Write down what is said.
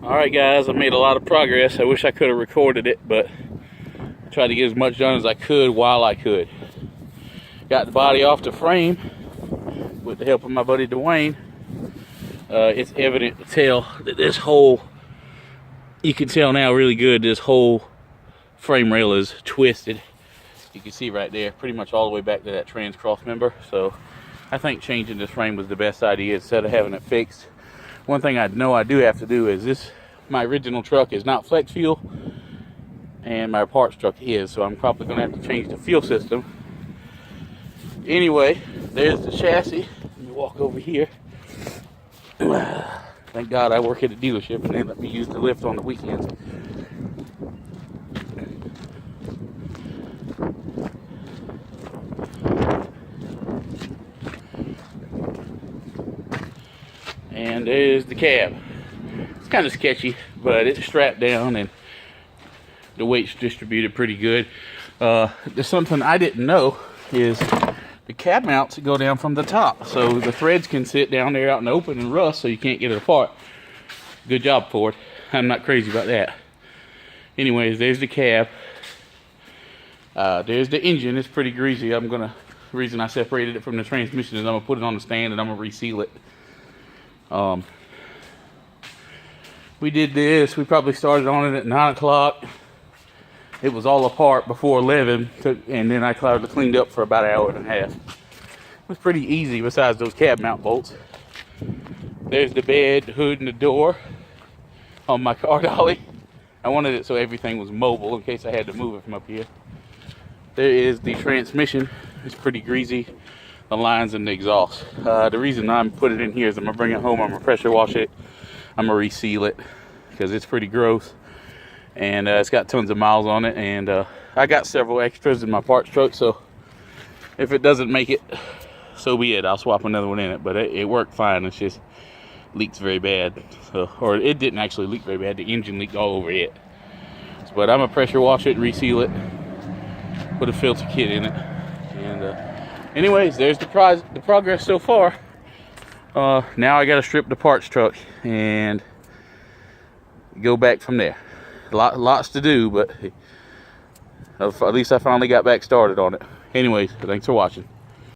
Alright guys, I made a lot of progress. I wish I could have recorded it, but I tried to get as much done as I could while I could. Got the body off the frame with the help of my buddy Dwayne. It's evident to tell that this whole, you can tell now really good, this whole frame rail is twisted. You can see right there, pretty much all the way back to that trans cross member. So I think changing this frame was the best idea instead of having it fixed. One thing I know I do have to do is this, my original truck is not flex fuel and my parts truck is, so I'm probably going to have to change the fuel system. Anyway, there's the chassis. Let me walk over here. Thank God I work at a dealership and they let me use the lift on the weekends. And there's the cab. It's kind of sketchy, but it's strapped down and the weight's distributed pretty good. There's something I didn't know is the cab mounts go down from the top, so the threads can sit down there out in the open and rust, so you can't get it apart. Good job, Ford. I'm not crazy about that. Anyways, there's the cab. There's the engine. It's pretty greasy. The reason I separated it from the transmission is I'm gonna put it on the stand and I'm gonna reseal it. We did this. We probably started on it at 9 o'clock. It was all apart before 11, and then I cleaned up for about an hour and a half. It was pretty easy besides those cab mount bolts. There's the bed, the hood, and the door on my car dolly. I wanted it so everything was mobile in case I had to move it from up here. There is the transmission. It's pretty greasy. The lines and the exhaust. The reason I'm putting it in here is I'm gonna bring it home, I'm gonna pressure wash it, I'm gonna reseal it because it's pretty gross, and it's got tons of miles on it, and I got several extras in my parts truck, so if it doesn't make it, so be it. I'll swap another one in it, but it worked fine. It's just leaks very bad, or it didn't actually leak very bad, the engine leaked all over it. But I'm gonna pressure wash it, reseal it, put a filter kit in it, and anyways, there's the progress so far. Now I gotta strip the parts truck and go back from there. Lots to do, but at least I finally got back started on it. Anyways, thanks for watching.